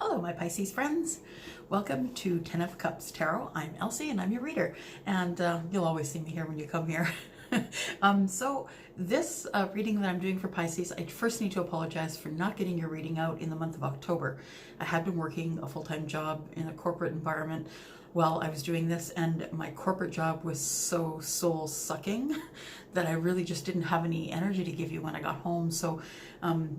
Hello, my Pisces friends. Welcome to 10 of Cups Tarot. I'm Elsie and I'm your reader, and you'll always see me here when you come here. So this reading that I'm doing for Pisces, I first need to apologize for not getting your reading out in the month of October. I had been working a full-time job in a corporate environment while I was doing this, and my corporate job was so soul-sucking that I really just didn't have any energy to give you when I got home. So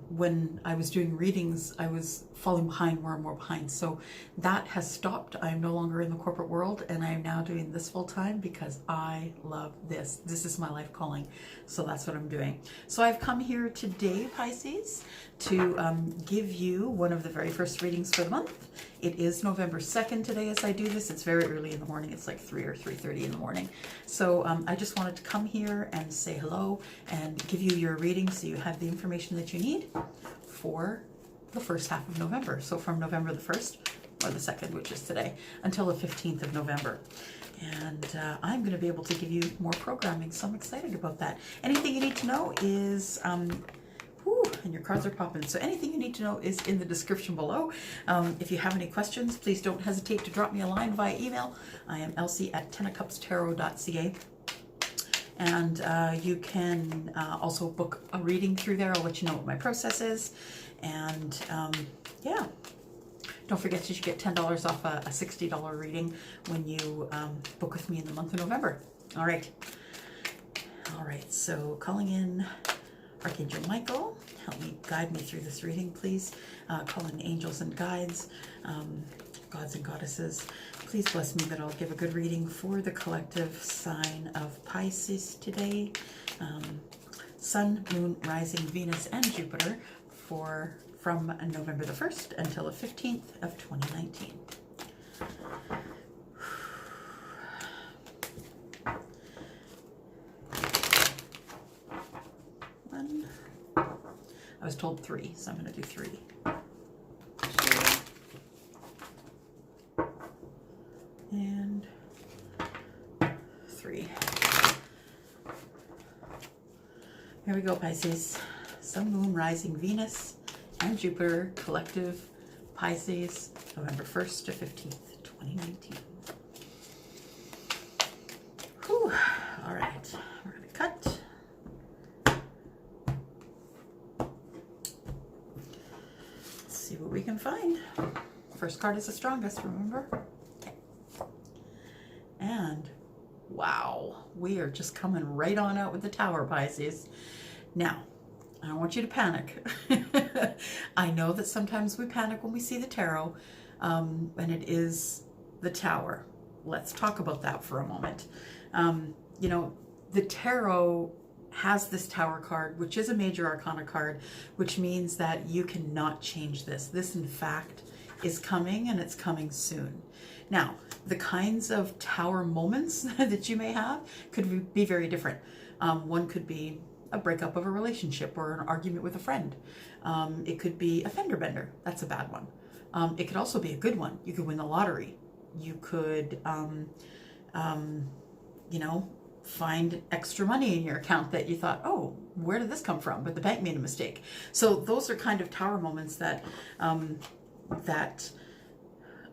when I was doing readings, I was falling behind, more and more behind. So that has stopped. I'm no longer in the corporate world, and I am now doing this full time because I love this. This is my life calling. So that's what I'm doing. So I've come here today, Pisces, to give you one of the very first readings for the month. It is November 2nd today as I do this. It's very early in the morning. It's like 3 or 3:30 in the morning. So I just wanted to come here and say hello and give you your reading so you have the information that you need for the first half of November. So from November the 1st, or the 2nd, which is today, until the 15th of November. And I'm going to be able to give you more programming, so I'm excited about that. Anything you need to know is... and your cards are popping. So anything you need to know is in the description below. If you have any questions, please don't hesitate to drop me a line via email. I am Elsie at 10ofcupstarot.ca. And you can also book a reading through there. I'll let you know what my process is. And yeah, don't forget you should get $10 off a $60 reading when you book with me in the month of November. All right. All right, so calling in Archangel Michael, help me, guide me through this reading, please. Call in angels and guides, gods and goddesses. Please bless me that I'll give a good reading for the collective sign of Pisces today. Sun, Moon, Rising, Venus, and Jupiter from November the 1st until the 15th of 2019. I was told 3, so I'm going to do 3. 2 and 3. Here we go, Pisces. Sun, Moon, Rising, Venus, and Jupiter, collective Pisces, November 1st to 15th, 2019. Whew. All right, we're going to cut. See what we can find. First card is the strongest, remember? Okay. And wow, we are just coming right on out with the Tower, Pisces. Now, I don't want you to panic. I know that sometimes we panic when we see the tarot, and it is the Tower. Let's talk about that for a moment. You know, the tarot has this Tower card, which is a major arcana card, which means that you cannot change this. This, in fact, is coming, and it's coming soon. Now, the kinds of Tower moments that you may have could be very different. One could be a breakup of a relationship or an argument with a friend. It could be a fender bender. That's a bad one. It could also be a good one. You could win the lottery. You could, you know, find extra money in your account that you thought, oh, where did this come from? But the bank made a mistake. So those are kind of Tower moments that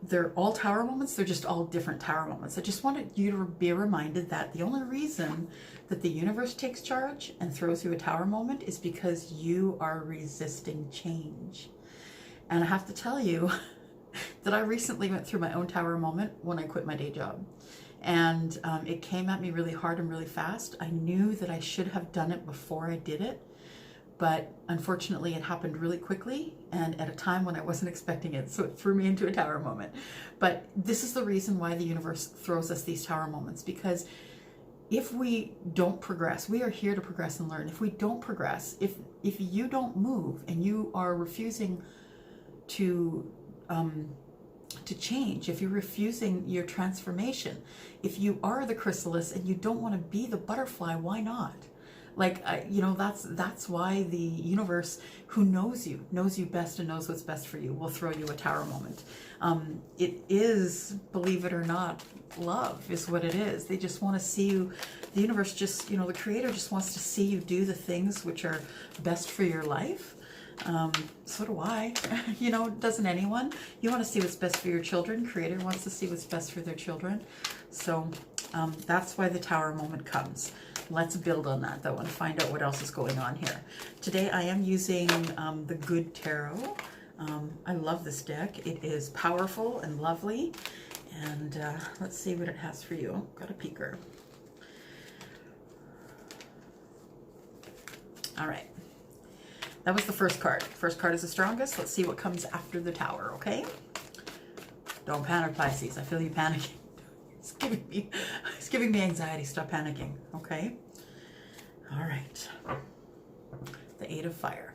they're all Tower moments. They're just all different Tower moments. I just wanted you to be reminded that the only reason that the universe takes charge and throws you a Tower moment is because you are resisting change. And I have to tell you that I recently went through my own Tower moment when I quit my day job. And it came at me really hard and really fast. I knew that I should have done it before I did it, but unfortunately it happened really quickly and at a time when I wasn't expecting it, so it threw me into a Tower moment. But this is the reason why the universe throws us these Tower moments, because if we don't progress, we are here to progress and learn. If we don't progress, if you don't move and you are refusing to change, if you're refusing your transformation, if you are the chrysalis and you don't want to be the butterfly, why not? Like, you know, that's why the universe, who knows you best and knows what's best for you, will throw you a Tower moment. It is, believe it or not, love is what it is. They just want to see you. The universe just, you know, the creator just wants to see you do the things which are best for your life. So do I. You know, doesn't anyone? You want to see what's best for your children. Creator wants to see what's best for their children. So that's why the Tower moment comes. Let's build on that, though, and find out what else is going on here. Today I am using the Good Tarot. I love this deck. It is powerful and lovely. And let's see what it has for you. Got a peeker. All right. That was the first card. First card is the strongest. Let's see what comes after the Tower, okay? Don't panic, Pisces. I feel you panicking. It's giving me anxiety. Stop panicking, okay? All right. The Eight of Fire.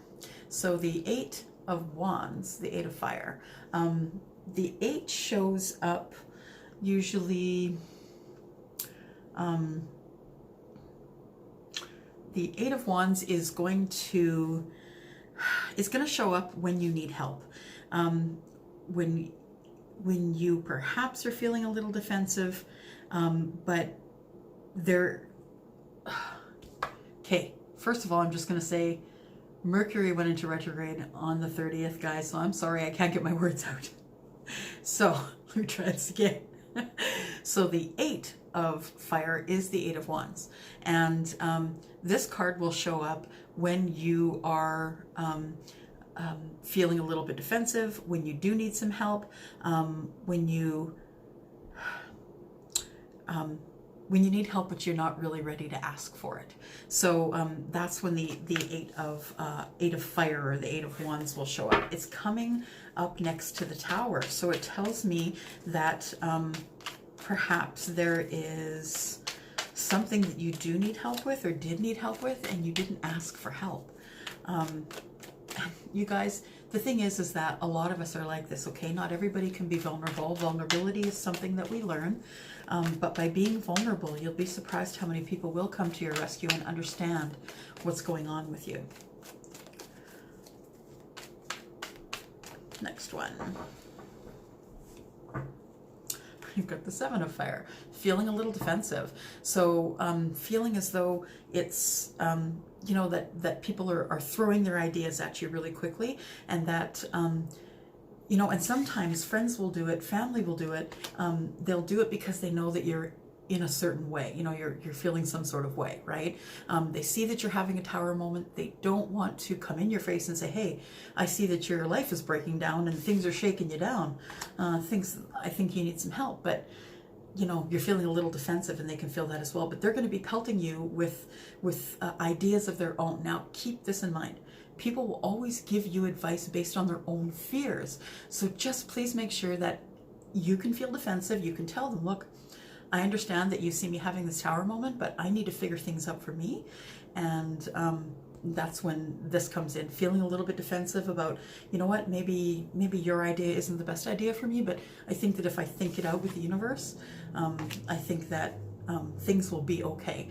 So the Eight of Wands, the Eight of Fire. The Eight shows up usually... the Eight of Wands is going to show up when you need help. When you perhaps are feeling a little defensive, but there... Okay, first of all, I'm just going to say Mercury went into retrograde on the 30th, guys, so I'm sorry I can't get my words out. So, let me try this again. So the Eight of Fire is the Eight of Wands. And this card will show up when you are feeling a little bit defensive, when you do need some help, when you need help but you're not really ready to ask for it. So that's when the Eight of Fire or the Eight of Wands will show up. It's coming up next to the Tower. So it tells me that perhaps there is something that you do need help with or did need help with and you didn't ask for help. You guys, the thing is that a lot of us are like this, okay? Not everybody can be vulnerable. Vulnerability is something that we learn. But by being vulnerable, you'll be surprised how many people will come to your rescue and understand what's going on with you. Next one. You've got the Seven of Fire, feeling a little defensive. So feeling as though it's, you know, that people are throwing their ideas at you really quickly, and that, you know, and sometimes friends will do it, family will do it. They'll do it because they know that you're in a certain way. You know, you're feeling some sort of way, right? They see that you're having a Tower moment. They don't want to come in your face and say, hey, I see that your life is breaking down and things are shaking you down. I think you need some help. But, you know, you're feeling a little defensive, and they can feel that as well. But they're going to be pelting you with ideas of their own. Now, keep this in mind. People will always give you advice based on their own fears. So just please make sure that you can feel defensive. You can tell them, look, I understand that you see me having this Tower moment, but I need to figure things out for me. And that's when this comes in, feeling a little bit defensive about, you know what, maybe your idea isn't the best idea for me, but I think that if I think it out with the universe, I think that things will be okay.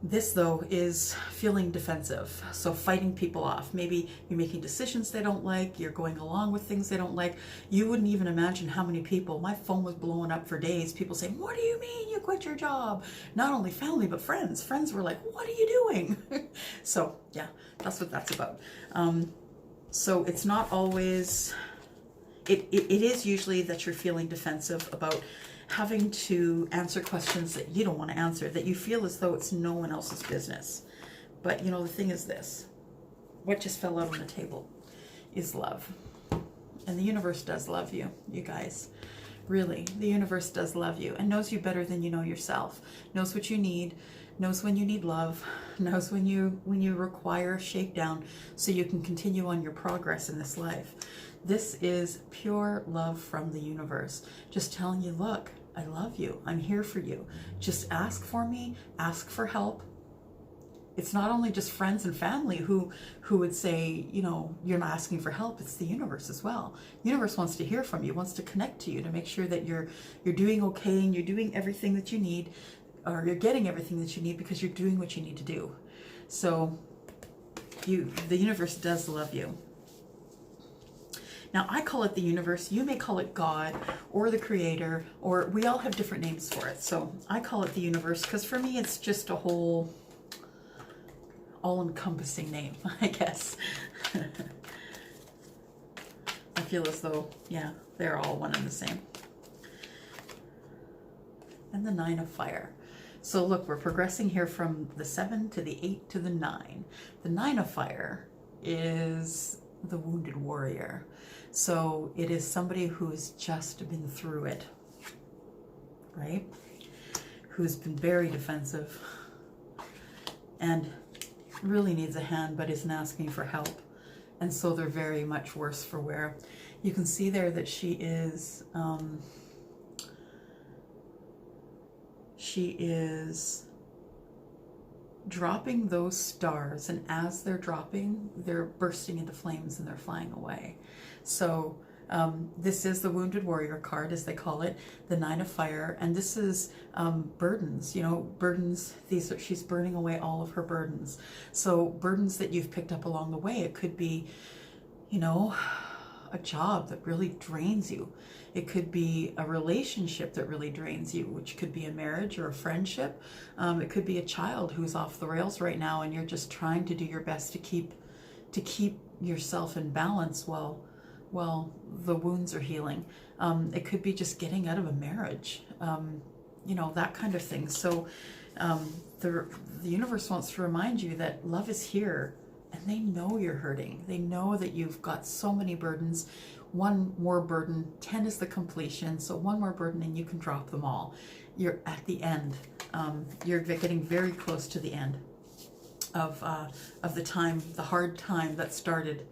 This, though, is feeling defensive. So fighting people off. Maybe you're making decisions they don't like. You're going along with things they don't like. You wouldn't even imagine how many people, my phone was blowing up for days. People saying, what do you mean you quit your job? Not only family, but friends. Friends were like, what are you doing? So yeah, that's what that's about. So it's not always, it is usually that you're feeling defensive about having to answer questions that you don't want to answer, that you feel as though it's no one else's business. But, you know, the thing is this. What just fell out on the table is love. And the universe does love you, you guys. Really, the universe does love you and knows you better than you know yourself. Knows what you need, knows when you need love, knows when you require shakedown so you can continue on your progress in this life. This is pure love from the universe. Just telling you, look, I love you. I'm here for you. Just ask for me. Ask for help. It's not only just friends and family who would say, you know, you're not asking for help. It's the universe as well. The universe wants to hear from you, wants to connect to you, to make sure that you're doing okay and you're doing everything that you need, or you're getting everything that you need because you're doing what you need to do. So the universe does love you. Now, I call it the universe. You may call it God or the creator, or we all have different names for it. So I call it the universe because for me, it's just a whole all-encompassing name, I guess. feel as though, yeah, they're all one and the same. And the 9 of fire. So look, we're progressing here from the 7 to the 8 to the 9. The 9 of fire is the wounded warrior. So it is somebody who's just been through it, right? Who's been very defensive and really needs a hand but isn't asking for help. And so they're very much worse for wear. You can see there that she is dropping those stars, and as they're dropping, they're bursting into flames and they're flying away. So this is the Wounded Warrior card, as they call it, the 9 of fire, and this is burdens, you know, burdens. She's burning away all of her burdens. So burdens that you've picked up along the way. It could be, you know, a job that really drains you. It could be a relationship that really drains you, which could be a marriage or a friendship. It could be a child who's off the rails right now, and you're just trying to do your best to keep yourself in balance while the wounds are healing. It could be just getting out of a marriage, you know, that kind of thing. So the universe wants to remind you that love is here, and they know you're hurting. They know that you've got so many burdens. One more burden, 10 is the completion. So one more burden and you can drop them all. You're at the end. You're getting very close to the end of the time, the hard time that started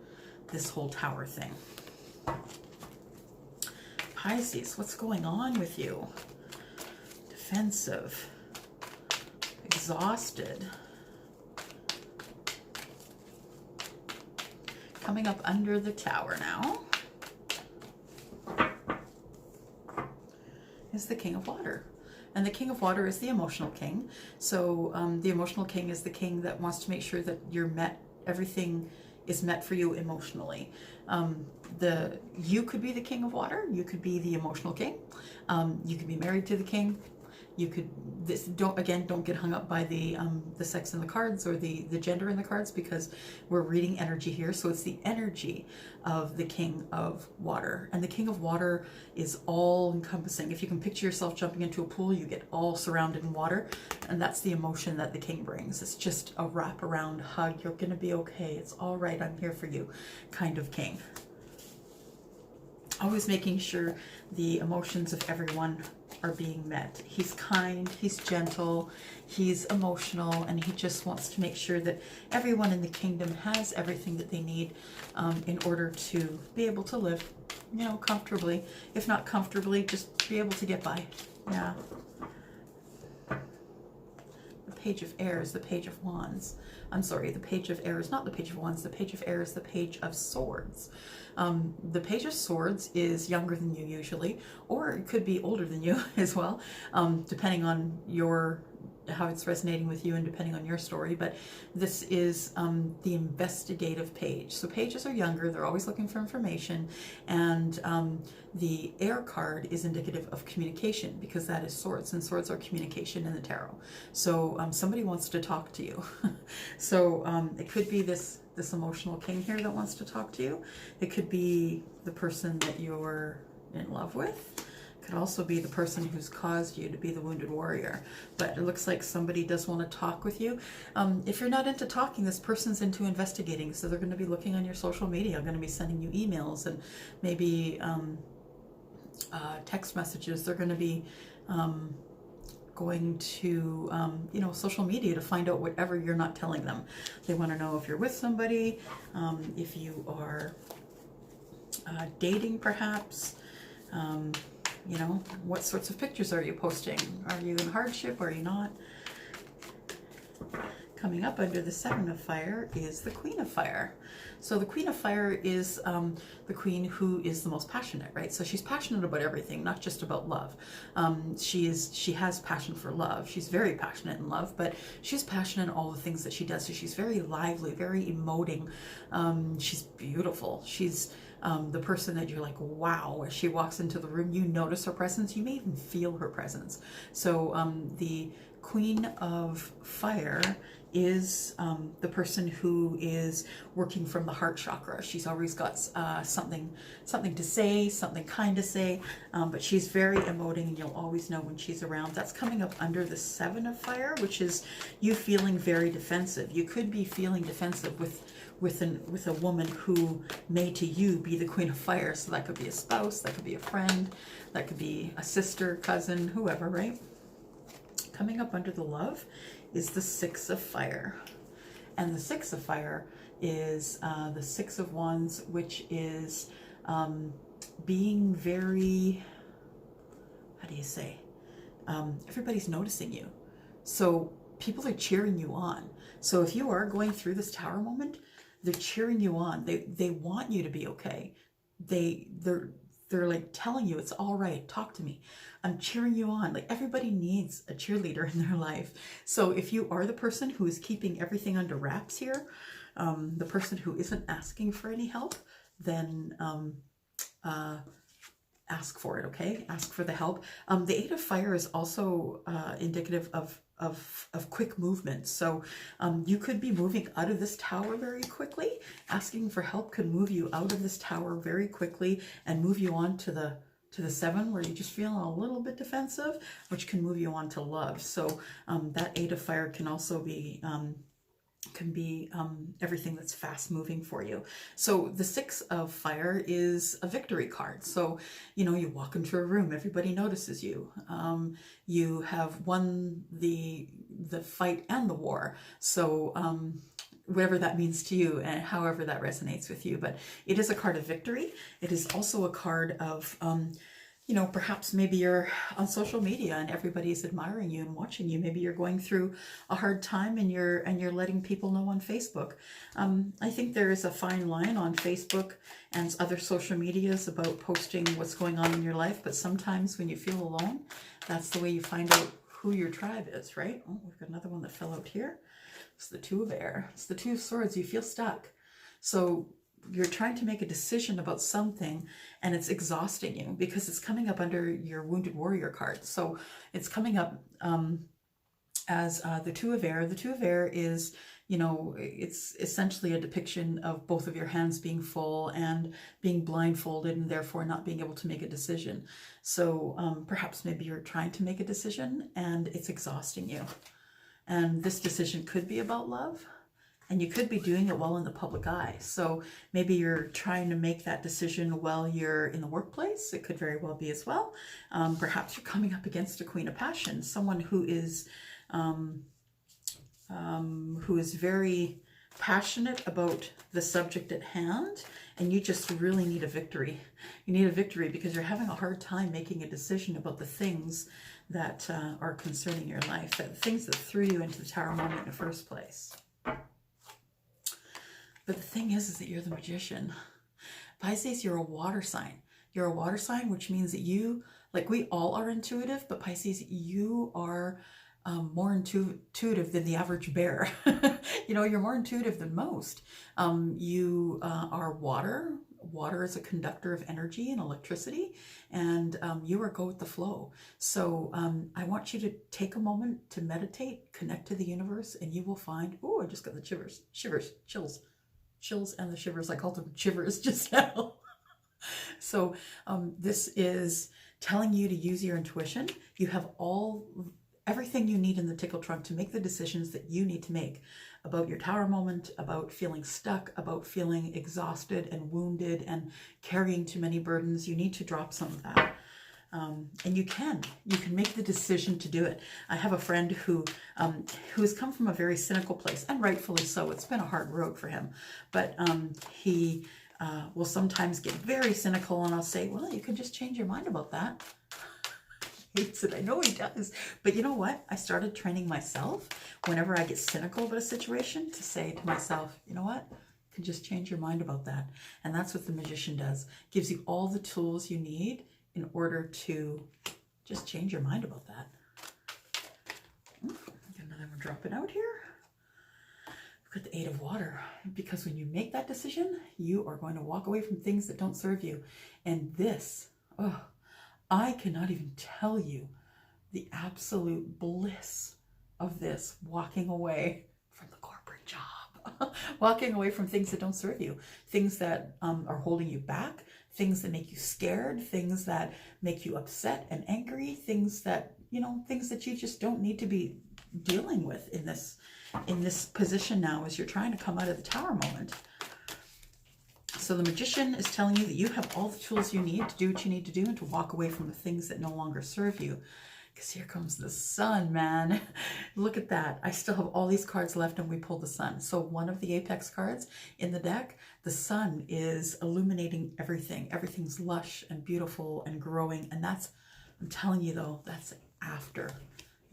this whole tower thing. Pisces, what's going on with you? Defensive, exhausted. Coming up under the tower now is the King of Water. And the King of Water is the emotional king. So the emotional king is the king that wants to make sure that you're met, everything is met for you emotionally. You could be the King of Water, you could be the emotional king, you could be married to the king. You could, don't get hung up by the sex in the cards or the gender in the cards, because we're reading energy here. So it's the energy of the King of Water. And the King of Water is all encompassing. If you can picture yourself jumping into a pool, you get all surrounded in water. And that's the emotion that the king brings. It's just a wraparound hug. You're going to be okay. It's all right. I'm here for you kind of king. Always making sure the emotions of everyone are being met. He's kind, he's gentle, he's emotional, and he just wants to make sure that everyone in the kingdom has everything that they need in order to be able to live, you know, comfortably. If not comfortably, just be able to get by. Yeah. The Page of Air is the Page of Wands. I'm sorry, the Page of Air is not the Page of Wands. The Page of Air is the Page of Swords. The Page of Swords is younger than you usually, or it could be older than you as well, depending on how it's resonating with you and depending on your story. But this is the investigative page. So pages are younger, they're always looking for information, and the air card is indicative of communication, because that is swords, and swords are communication in the tarot. So somebody wants to talk to you. So it could be this emotional king here that wants to talk to you. It could be the person that you're in love with. It could also be the person who's caused you to be the Wounded Warrior. But it looks like somebody does want to talk with you. If you're not into talking, this person's into investigating. So they're going to be looking on your social media, going to be sending you emails and maybe text messages. They're going to be going to social media to find out whatever you're not telling them. They want to know if you're with somebody, if you are dating perhaps, what sorts of pictures are you posting? Are you in hardship? Are you not? Coming up under the 7 of Fire is the Queen of Fire. So the Queen of Fire is the queen who is the most passionate, right? So she's passionate about everything, not just about love. She has passion for love. She's very passionate in love, but she's passionate in all the things that she does. So she's very lively, very emoting. She's beautiful. She's the person that you're like, wow, as she walks into the room, you notice her presence. You may even feel her presence. So the Queen of Fire is the person who is working from the heart chakra. She's always got something to say, something kind to say, but she's very emoting, and you'll always know when she's around. That's coming up under the Seven of Fire, which is you feeling very defensive. You could be feeling defensive with a woman who may to you be the Queen of Fire. So that could be a spouse, that could be a friend, that could be a sister, cousin, whoever, right? Coming up under the Love is the Six of Fire. And the Six of Fire is the Six of Wands, which is being very, how do you say? Everybody's noticing you. So people are cheering you on. So if you are going through this Tower moment, they're cheering you on. They want you to be okay. They're like telling you it's all right. Talk to me. I'm cheering you on. Like, everybody needs a cheerleader in their life. So if you are the person who is keeping everything under wraps here, the person who isn't asking for any help, then ask for it, okay? Ask for the help. The Eight of Fire is also indicative of quick movement. So you could be moving out of this tower very quickly. Asking for help could move you out of this tower very quickly and move you on to the Seven, where you're just feeling a little bit defensive, which can move you on to Love. So that Eight of Fire can also be everything that's fast moving for you. So the Six of Fire is a victory card. So, you know, you walk into a room, everybody notices you. You have won the fight and the war. So whatever that means to you and however that resonates with you. But it is a card of victory. It is also a card of you know, perhaps maybe you're on social media and everybody's admiring you and watching you. Maybe you're going through a hard time and you're letting people know on Facebook. I think there is a fine line on Facebook and other social medias about posting what's going on in your life. But sometimes when you feel alone, that's the way you find out who your tribe is, right? Oh, we've got another one that fell out here. It's the Two of Air. It's the Two of Swords. You feel stuck. So you're trying to make a decision about something and it's exhausting you because it's coming up under your Wounded Warrior card. So it's coming up as the Two of Air. The Two of Air is, you know, it's essentially a depiction of both of your hands being full and being blindfolded and therefore not being able to make a decision. So perhaps maybe you're trying to make a decision and it's exhausting you. And this decision could be about love. And you could be doing it while in the public eye. So maybe you're trying to make that decision while you're in the workplace. It could very well be as well. Perhaps you're coming up against a Queen of Passion, someone who is very passionate about the subject at hand, and you just really need a victory. You need a victory because you're having a hard time making a decision about the things that are concerning your life, the things that threw you into the Tower moment in the first place. But the thing is that you're the Magician. Pisces, you're a water sign. You're a water sign, which means that you, like we all are intuitive, but Pisces, you are more intuitive than the average bear. You know, you're more intuitive than most. You are water. Water is a conductor of energy and electricity, and you are go with the flow. So I want you to take a moment to meditate, connect to the universe, and you will find, oh, I just got the chills, chills and the shivers. I called them shivers just now. So this is telling you to use your intuition. You have everything you need in the tickle trunk to make the decisions that you need to make about your Tower moment, about feeling stuck, about feeling exhausted and wounded and carrying too many burdens. You need to drop some of that. And you can make the decision to do it. I have a friend who has come from a very cynical place, and rightfully so. It's been a hard road for him, but he will sometimes get very cynical, and I'll say, well, you can just change your mind about that. He hates it. I know he does. But you know what? I started training myself whenever I get cynical about a situation to say to myself, you know what? You can just change your mind about that. And that's what the Magician does. Gives you all the tools you need in order to just change your mind about that. Got another one dropping out here. We've got the Eight of Water. Because when you make that decision, you are going to walk away from things that don't serve you. And this, I cannot even tell you the absolute bliss of this, walking away from the corporate job, walking away from things that don't serve you, things that are holding you back, things that make you scared, things that make you upset and angry, things that, things that you just don't need to be dealing with in this position now as you're trying to come out of the Tower moment. So the Magician is telling you that you have all the tools you need to do what you need to do and to walk away from the things that no longer serve you. Because here comes the Sun, man. Look at that. I still have all these cards left and we pulled the Sun. So one of the Apex cards in the deck, the Sun is illuminating everything. Everything's lush and beautiful and growing. And that's, I'm telling you though, that's after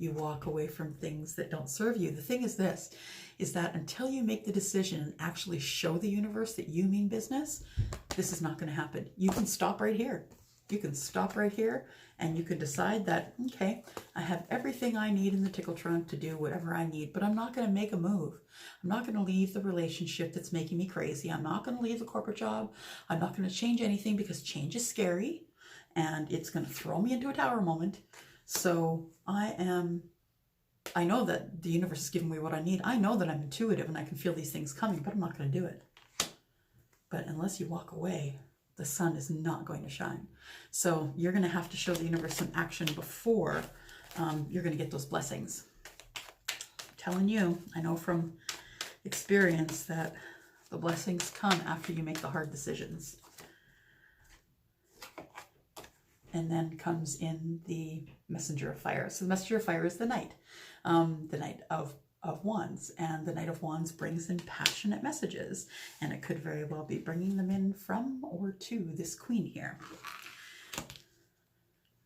you walk away from things that don't serve you. The thing is this, is that until you make the decision and actually show the universe that you mean business, this is not going to happen. You can stop right here. You can stop right here and you can decide that, okay, I have everything I need in the tickle trunk to do whatever I need, but I'm not going to make a move. I'm not going to leave the relationship that's making me crazy. I'm not going to leave the corporate job. I'm not going to change anything because change is scary and it's going to throw me into a Tower moment. So I know that the universe is giving me what I need. I know that I'm intuitive and I can feel these things coming, but I'm not going to do it. But unless you walk away, the sun is not going to shine. So you're going to have to show the universe some action before you're going to get those blessings. I'm telling you, I know from experience that the blessings come after you make the hard decisions. And then comes in the Messenger of Fire. So the Messenger of Fire is the Knight of Wands. And the Knight of Wands brings in passionate messages. And it could very well be bringing them in from or to this Queen here.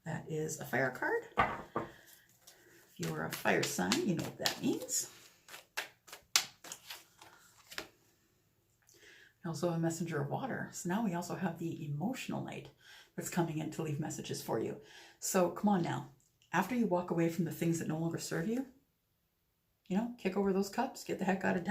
That is a fire card. If you are a fire sign, you know what that means. We also have a Messenger of Water. So now we also have the Emotional Knight that's coming in to leave messages for you. So come on now. After you walk away from the things that no longer serve you, kick over those cups, get the heck out of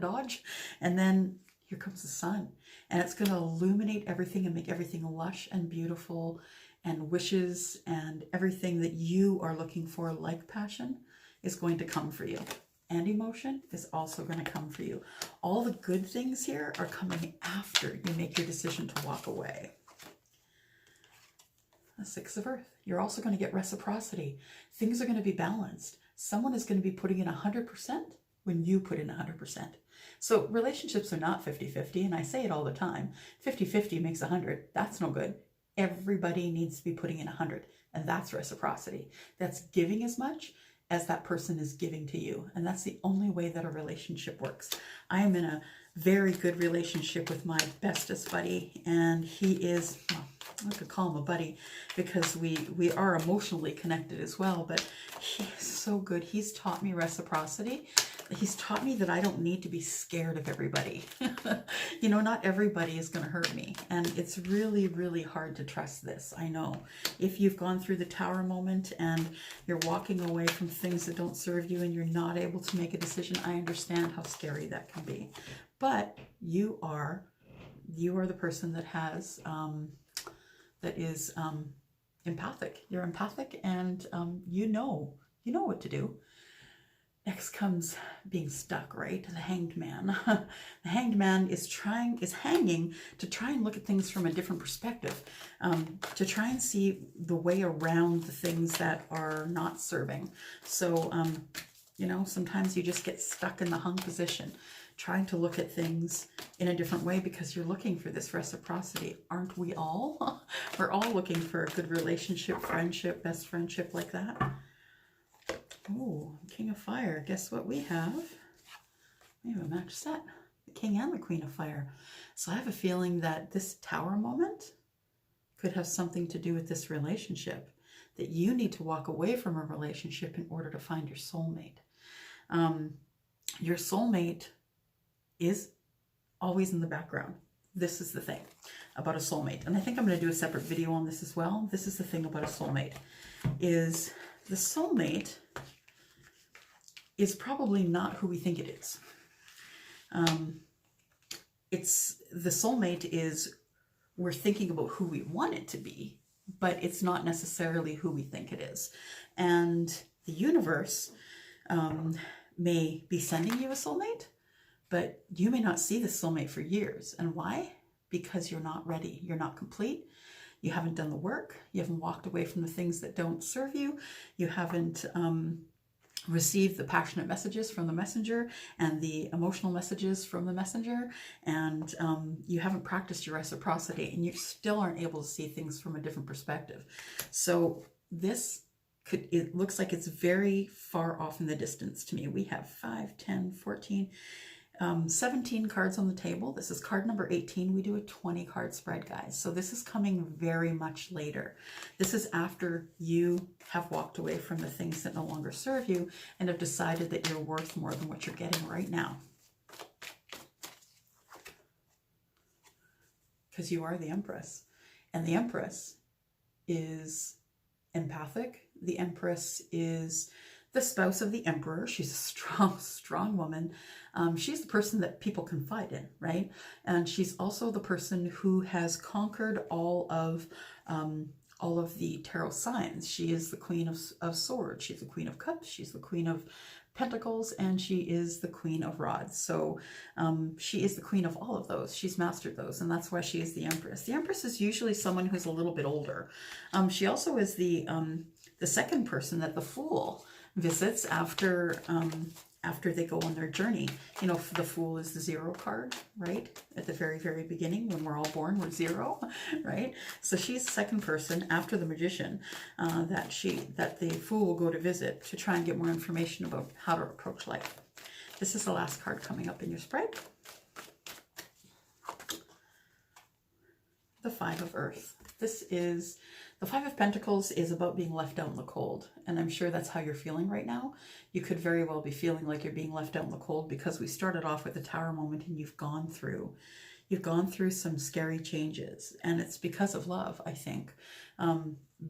Dodge, and then here comes the sun. And it's going to illuminate everything and make everything lush and beautiful, and wishes and everything that you are looking for, like passion, is going to come for you. And emotion is also going to come for you. All the good things here are coming after you make your decision to walk away. The Six of Earth. You're also going to get reciprocity. Things are going to be balanced. Someone is going to be putting in 100% when you put in 100%. So relationships are not 50-50, and I say it all the time. 50-50 makes 100. That's no good. Everybody needs to be putting in 100, and that's reciprocity. That's giving as much as that person is giving to you, and that's the only way that a relationship works. I am in a very good relationship with my bestest buddy, and he is, well, I could call him a buddy because we are emotionally connected as well, but he's so good. He's taught me reciprocity. He's taught me that I don't need to be scared of everybody. Not everybody is going to hurt me. And it's really, really hard to trust this. I know. If you've gone through the Tower moment and you're walking away from things that don't serve you and you're not able to make a decision, I understand how scary that can be. But you are the person that has, that is empathic. You're empathic, and you know what to do. Next comes being stuck, right? The Hanged Man. The Hanged Man is hanging to try and look at things from a different perspective, to try and see the way around the things that are not serving. So, sometimes you just get stuck in the hung position, trying to look at things in a different way because you're looking for this reciprocity. Aren't we all? We're all looking for a good relationship, friendship, best friendship like that. Oh, King of Fire. Guess what we have? We have a match set. The King and the Queen of Fire. So I have a feeling that this Tower moment could have something to do with this relationship. That you need to walk away from a relationship in order to find your soulmate. Your soulmate is always in the background. This is the thing about a soulmate. And I think I'm going to do a separate video on this as well. This is the thing about a soulmate. Is the soulmate is probably not who we think it is. The soulmate is, we're thinking about who we want it to be, but it's not necessarily who we think it is. And the universe may be sending you a soulmate, but you may not see the soulmate for years. And why? Because you're not ready. You're not complete. You haven't done the work. You haven't walked away from the things that don't serve you. You haven't received the passionate messages from the messenger and the emotional messages from the messenger. And you haven't practiced your reciprocity, and you still aren't able to see things from a different perspective. So this it looks like it's very far off in the distance to me. We have 5, 10, 14, 17 cards on the table. This is card number 18. We do a 20 card spread, guys. So this is coming very much later. This is after you have walked away from the things that no longer serve you and have decided that you're worth more than what you're getting right now. Because you are the Empress. And the Empress is empathic. The Empress is the spouse of the Emperor. She's a strong, strong woman. She's the person that people confide in, right? And she's also the person who has conquered all of the tarot signs. She is the Queen of Swords. She's the Queen of Cups. She's the Queen of Pentacles, and she is the Queen of Rods. So she is the queen of all of those. She's mastered those, and that's why she is the Empress. The Empress is usually someone who's a little bit older. She also is the second person that the Fool visits after they go on their journey. You know, the Fool is the 0 card, right? At the very, very beginning, when we're all born, we're 0, right? So she's the second person after the Magician that the Fool will go to visit to try and get more information about how to approach life. This is the last card coming up in your spread. The 5 of Earth. The 5 of Pentacles is about being left out in the cold. And I'm sure that's how you're feeling right now. You could very well be feeling like you're being left out in the cold because we started off with the Tower moment, and you've gone through some scary changes. And it's because of love, I think.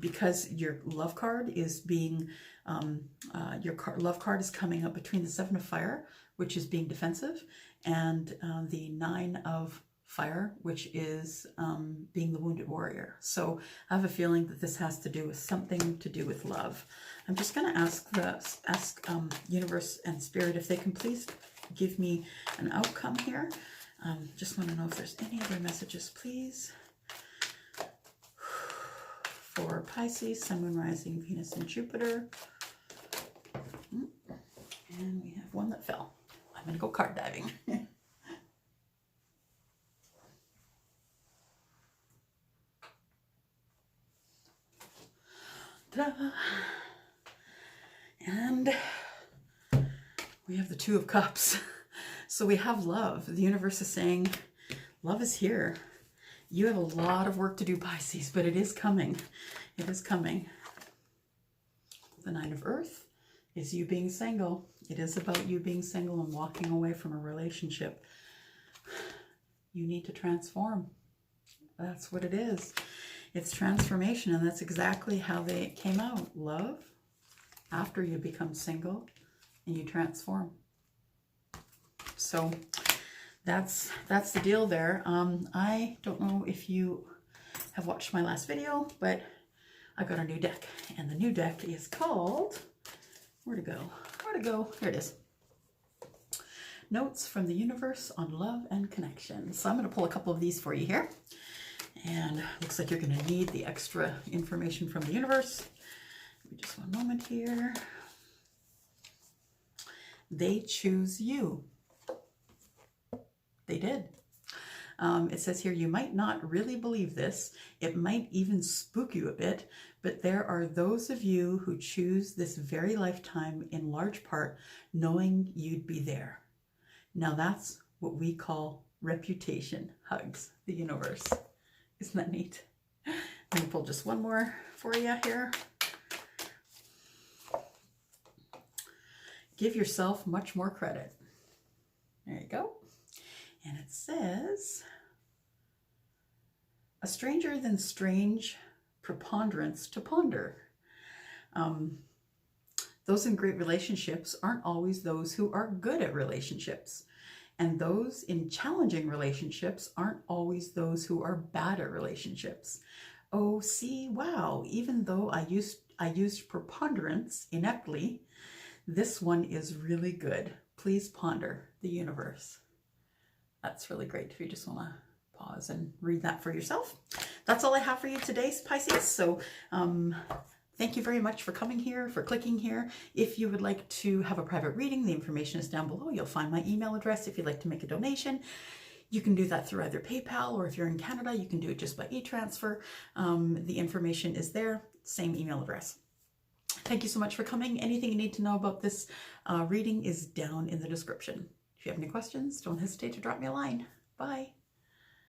Because your love card is being, love card is coming up between the 7 of Fire, which is being defensive, and the 9 of Fire, which is being the wounded warrior. So I have a feeling that this has to do with something to do with love. I'm just going to ask Universe and Spirit if they can please give me an outcome here. Just want to know if there's any other messages, please. For Pisces, Sun, Moon, Rising, Venus, and Jupiter. And we have one that fell. I'm going to go card diving. Ta-da! And we have the 2 of Cups. So we have love. The universe is saying, love is here. You have a lot of work to do, Pisces, but it is coming. It is coming. The 9 of Earth is you being single. It is about you being single and walking away from a relationship. You need to transform. That's what it is. It's transformation, and that's exactly how they came out. Love, after you become single and you transform. So that's the deal there. I don't know if you have watched my last video, but I got a new deck, and the new deck is called, where'd it go? Where'd it go? Here it is. Notes from the Universe on Love and Connection. So I'm going to pull a couple of these for you here. And looks like you're going to need the extra information from the universe. Give me just one moment here. They choose you. They did. It says here, you might not really believe this. It might even spook you a bit, but there are those of you who choose this very lifetime in large part knowing you'd be there. Now that's what we call reputation. Hugs, the universe. Isn't that neat? I'm going to pull just one more for you here. Give yourself much more credit. There you go. And it says, a stranger than strange preponderance to ponder. Those in great relationships aren't always those who are good at relationships. And those in challenging relationships aren't always those who are bad at relationships. Oh, see, wow, even though I used preponderance ineptly, This one is really good. Please ponder the universe. That's really great if you just want to pause and read that for yourself. That's all I have for you today, Pisces. So thank you very much for coming here, for clicking here. If you would like to have a private reading, the information is down below. You'll find my email address if you'd like to make a donation. You can do that through either PayPal, or if you're in Canada, you can do it just by e-transfer. The information is there, same email address. Thank you so much for coming. Anything you need to know about this reading is down in the description. If you have any questions, don't hesitate to drop me a line. Bye.